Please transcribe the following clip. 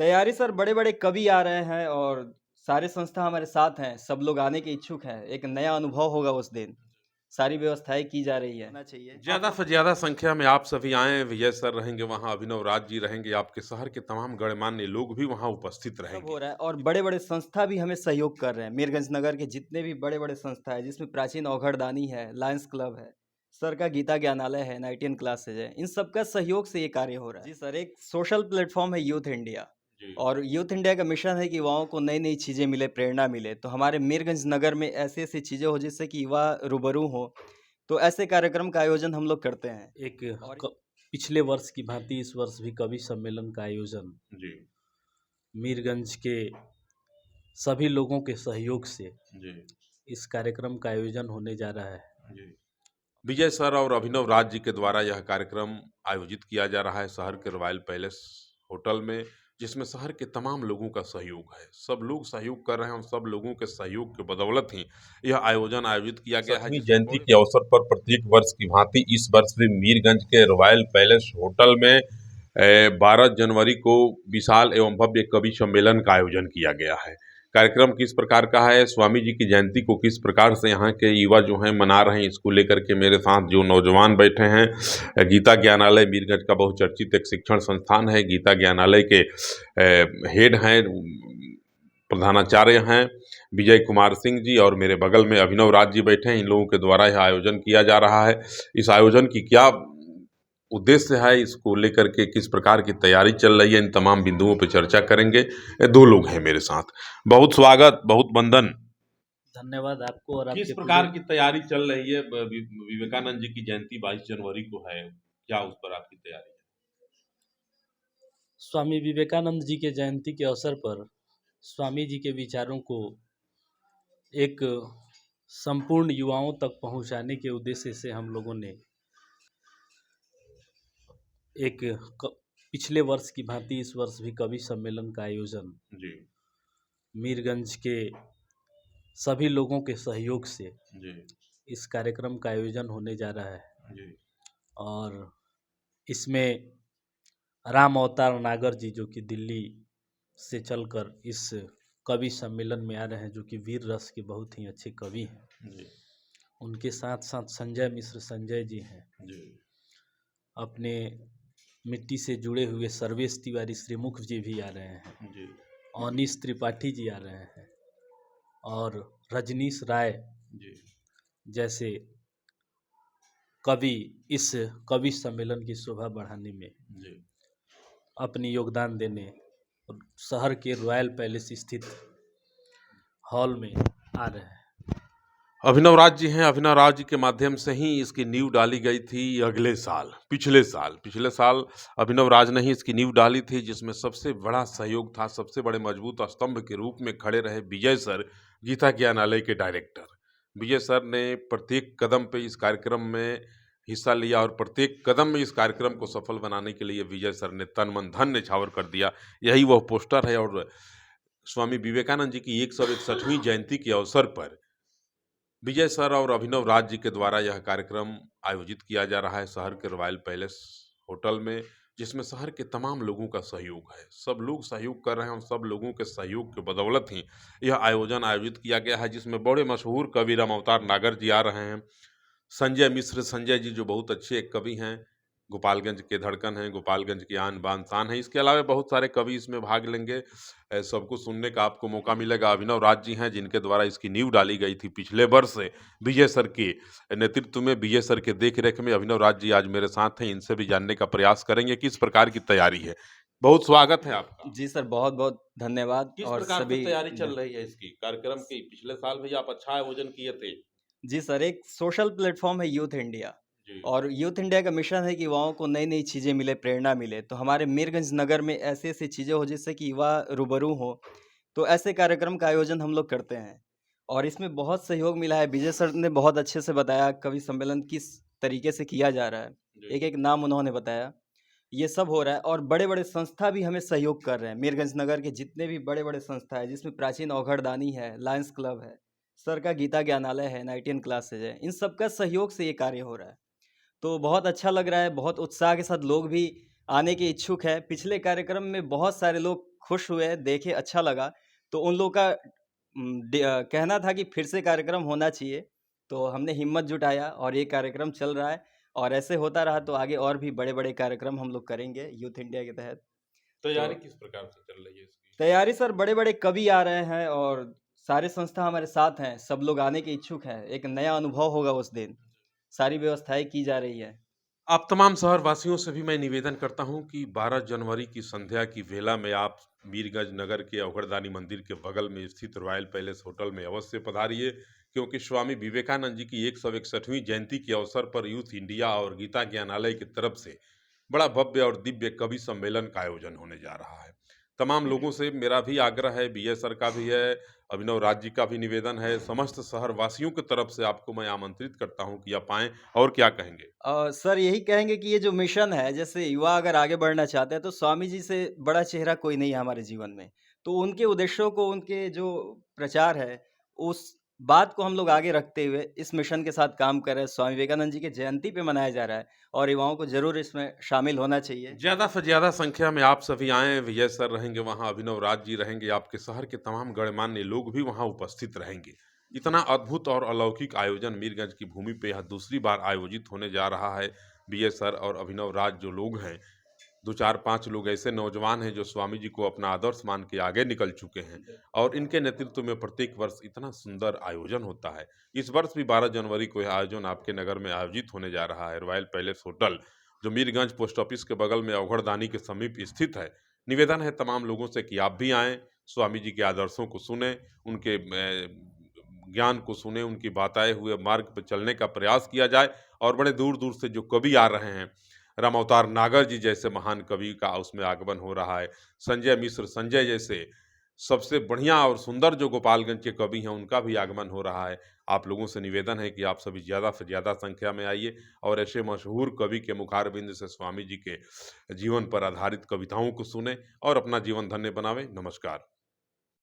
तैयारी सर बड़े-बड़े कवि आ रहे हैं और सारे संस्था हमारे साथ हैं, सब लोग आने के इच्छुक हैं। एक नया अनुभव होगा उस दिन। सारी व्यवस्थाएँ की जा रही है। होना चाहिए। ज़्यादा से ज़्यादा संख्या में आप सभी आएँ, विजय सर रहेंगे वहाँ, अभिनव राज जी रहेंगे, आपके शहर के तमाम गणमान्य लोग भी वहाँ उपस्थित सब रहेंगे। हो रहा है और बड़े-बड़े संस्था भी हमें सहयोग कर रहे हैं। मीरगंज नगर के जितने भी बड़े-बड़े संस्था हैं, जिसमें प्राचीन अवघड़दानी है, लायंस क्लब है, सर का गीता ज्ञानालय है, नाइटियन क्लासेज है, इन सब का सहयोग से ये कार्य हो रहा है। जी सर, एक सोशल प्लेटफ़ॉर्म है यूथ इंडिया जी। और यूथ इंडिया का मिशन है कि युवाओं को नई-नई चीज़ें मिले, प्रेरणा मिले। तो हमारे मीरगंज नगर में ऐसी-ऐसी चीज़ें हो जिससे कि युवा रूबरू हों, तो ऐसे कार्यक्रम का आयोजन हम लोग करते हैं। एक और पिछले वर्ष की भांति इस वर्ष भी कवि सम्मेलन का आयोजन जी, मीरगंज के सभी लोगों के सहयोग से जी, इस कार्यक्रम का आयोजन होने जा रहा है। जी। विजय सर और अभिनव राज जी के द्वारा यह कार्यक्रम आयोजित किया जा रहा है शहर के रॉयल पैलेस होटल में, जिसमें शहर के तमाम लोगों का सहयोग है। सब लोग सहयोग कर रहे हैं और सब लोगों के सहयोग के बदौलत ही यह आयोजन आयोजित किया गया है। 60वीं जयंती के अवसर पर प्रत्येक वर्ष की भांति इस वर्ष भी मीरगंज के रॉयल पैलेस होटल में 12 जनवरी को विशाल एवं भव्य कवि सम्मेलन का आयोजन किया गया है। कार्यक्रम किस प्रकार का है, स्वामी जी की जयंती को किस प्रकार से यहाँ के युवा जो हैं मना रहे हैं, इसको लेकर के मेरे साथ जो नौजवान बैठे हैं, गीता ज्ञानालय मीरगंज का बहुचर्चित एक शिक्षण संस्थान है। गीता ज्ञानालय के हेड हैं, प्रधानाचार्य हैं विजय कुमार सिंह जी, और मेरे बगल में अभिनव राज जी बैठे हैं। इन लोगों के द्वारा यह आयोजन किया जा रहा है। इस आयोजन की क्या उद्देश्य है, इसको लेकर के किस प्रकार की तैयारी चल रही है, इन तमाम बिंदुओं पर चर्चा करेंगे। दो लोग हैं मेरे साथ। बहुत स्वागत, बहुत वंदन। धन्यवाद आपको और किस आपके प्रकार की तैयारी चल रही है? विवेकानंद जी की जयंती 22 जनवरी को है, क्या उस पर आपकी तैयारी है? स्वामी विवेकानंद जी के जयंती के अवसर पर स्वामी जी के विचारों को एक संपूर्ण युवाओं तक पहुंचाने के उद्देश्य से हम लोगों ने एक पिछले वर्ष की भांति इस वर्ष भी कवि सम्मेलन का आयोजन जी, मीरगंज के सभी लोगों के सहयोग से जी, इस कार्यक्रम का आयोजन होने जा रहा है। जी, और इसमें राम अवतार नागर जी जो कि दिल्ली से चलकर इस कवि सम्मेलन में आ रहे हैं, जो कि वीर रस के बहुत ही अच्छे कवि हैं। जी, उनके साथ साथ संजय मिश्र संजय जी हैं, जी, अपने मिट्टी से जुड़े हुए सर्वेश तिवारी श्रीमुख जी भी आ रहे हैं, जी, अनीश त्रिपाठी जी आ रहे हैं और रजनीश राय जी, जैसे कवि इस कवि सम्मेलन की शोभा बढ़ाने में जी। अपनी योगदान देने और शहर के रॉयल पैलेस स्थित हॉल में आ रहे हैं। अभिनव राज जी हैं। अभिनव राज जी के माध्यम से ही इसकी नींव डाली गई थी अगले साल, पिछले साल अभिनव राज ने ही इसकी नींव डाली थी, जिसमें सबसे बड़ा सहयोग था, सबसे बड़े मजबूत स्तंभ के रूप में खड़े रहे विजय सर, गीता ज्ञानालय के डायरेक्टर। विजय सर ने प्रत्येक कदम पे इस कार्यक्रम में हिस्सा लिया और प्रत्येक कदम में इस कार्यक्रम को सफल बनाने के लिए विजय सर ने तन मन धन न्यौछावर कर दिया। यही वह पोस्टर है। और स्वामी विवेकानंद जी की 161वीं जयंती के अवसर पर विजय सर और अभिनव राज जी के द्वारा यह कार्यक्रम आयोजित किया जा रहा है शहर के रॉयल पैलेस होटल में, जिसमें शहर के तमाम लोगों का सहयोग है। सब लोग सहयोग कर रहे हैं और सब लोगों के सहयोग के बदौलत ही यह आयोजन आयोजित किया गया है, जिसमें बड़े मशहूर कवि राम अवतार नागर जी आ रहे हैं। संजय मिश्र संजय जी जो बहुत अच्छे एक कवि हैं, गोपालगंज के धड़कन हैं, गोपालगंज की आन बान शान है। इसके अलावा बहुत सारे कवि इसमें भाग लेंगे। सबको सुनने का आपको मौका मिलेगा। अभिनव राज जी हैं, जिनके द्वारा इसकी नींव डाली गई थी पिछले वर्ष से विजय सर के नेतृत्व में, विजय सर के देख रेख में। अभिनव राज जी आज मेरे साथ हैं, इनसे भी जानने का प्रयास करेंगे किस प्रकार की तैयारी है। बहुत स्वागत है आपका। जी सर, बहुत-बहुत धन्यवाद किस और प्रकार सभी की तैयारी चल रही है इसकी कार्यक्रम की? पिछले साल भी आप अच्छा आयोजन किए थे। जी सर, एक सोशल प्लेटफ़ॉर्म है यूथ इंडिया जी, और यूथ इंडिया का मिशन है कि युवाओं को नई-नई चीज़ें मिले, प्रेरणा मिले। तो हमारे मीरगंज नगर में ऐसी-ऐसी चीज़ें हो जिससे कि युवा रूबरू हों, तो ऐसे कार्यक्रम का आयोजन हम लोग करते हैं। और इसमें बहुत सहयोग मिला है। विजय सर ने बहुत अच्छे से बताया कवि सम्मेलन किस तरीके से किया जा रहा है। जी, एक-एक नाम उन्होंने बताया। ये सब हो रहा है और बड़े-बड़े संस्था भी हमें सहयोग कर रहे हैं। मीरगंज नगर के जितने भी बड़े-बड़े संस्था हैं, जिसमें प्राचीन अवघड़दानी है, लायंस क्लब है, सर का गीता ज्ञानालय है, नाइटियन क्लासेज है, इन सब का सहयोग से ये कार्य हो रहा है। तो बहुत अच्छा लग रहा है, बहुत उत्साह के साथ लोग भी आने के इच्छुक हैं। पिछले कार्यक्रम में बहुत सारे लोग खुश हुए, देखे, अच्छा लगा। तो उन लोगों का कहना था कि फिर से कार्यक्रम होना चाहिए। तो हमने हिम्मत जुटाया और ये कार्यक्रम चल रहा है और ऐसे होता रहा तो आगे और भी बड़े-बड़े कार्यक्रम हम लोग करेंगे यूथ इंडिया के तहत। तैयारी तो किस प्रकार से चल रही है इसकी? तैयारी सर बड़े-बड़े कवि आ रहे हैं और सारे संस्था हमारे साथ हैं, सब लोग आने के इच्छुक हैं। एक नया अनुभव होगा उस दिन। सारी व्यवस्थाएँ की जा रही है। आप तमाम शहरवासियों से भी मैं निवेदन करता हूं कि 12 जनवरी की संध्या की वेला में आप मीरगंज नगर के अवघड़दानी मंदिर के बगल में स्थित रॉयल पैलेस होटल में अवश्य पधारिए, क्योंकि स्वामी विवेकानंद जी की 161वीं जयंती के अवसर पर यूथ इंडिया और गीता ज्ञानालय की तरफ से बड़ा भव्य और दिव्य कवि सम्मेलन का आयोजन होने जा रहा है। तमाम लोगों से मेरा भी आग्रह है, बीए सर का भी है, अभिनव राज जी का भी निवेदन है, समस्त शहरवासियों की तरफ से आपको मैं आमंत्रित करता हूं कि आप आएं। और क्या कहेंगे? सर यही कहेंगे कि ये जो मिशन है, जैसे युवा अगर आगे बढ़ना चाहते हैं, तो स्वामी जी से बड़ा चेहरा कोई नहीं है हमारे जीवन में। तो उनके उद्देश्यों को, उनके जो प्रचार है, उस बात को हम लोग आगे रखते हुए इस मिशन के साथ काम कर रहे हैं। स्वामी विवेकानंद जी की जयंती पे मनाया जा रहा है और युवाओं को ज़रूर इसमें शामिल होना चाहिए। ज़्यादा से ज़्यादा संख्या में आप सभी आएँ, विजय सर रहेंगे वहाँ, अभिनव राज जी रहेंगे, आपके शहर के तमाम गणमान्य लोग भी वहाँ उपस्थित रहेंगे। इतना अद्भुत और अलौकिक आयोजन मीरगंज की भूमि पे यह दूसरी बार आयोजित होने जा रहा है। विजय सर और अभिनव राज जो लोग हैं, 2, 4, 5 लोग ऐसे नौजवान हैं जो स्वामी जी को अपना आदर्श मान के आगे निकल चुके हैं और इनके नेतृत्व में प्रत्येक वर्ष इतना सुंदर आयोजन होता है। इस वर्ष भी 12 जनवरी को यह आयोजन आपके नगर में आयोजित होने जा रहा है। रॉयल पैलेस होटल, जो मीरगंज पोस्ट ऑफिस के बगल में अवघड़दानी के समीप स्थित है। निवेदन है तमाम लोगों से कि आप भी आएँ, स्वामी जी के आदर्शों को सुनें, उनके ज्ञान को सुनें, उनकी बताए हुए मार्ग पर चलने का प्रयास किया जाए और बड़े दूर-दूर से जो कवि आ रहे हैं, रामावतार नागर जी जैसे महान कवि का उसमें आगमन हो रहा है। संजय मिश्र संजय जैसे सबसे बढ़िया और सुंदर जो गोपालगंज के कवि हैं, उनका भी आगमन हो रहा है। आप लोगों से निवेदन है कि आप सभी ज़्यादा से ज़्यादा संख्या में आइए और ऐसे मशहूर कवि के मुखारबिंद से स्वामी जी के जीवन पर आधारित कविताओं को सुनें और अपना जीवन धन्य बनावें। नमस्कार।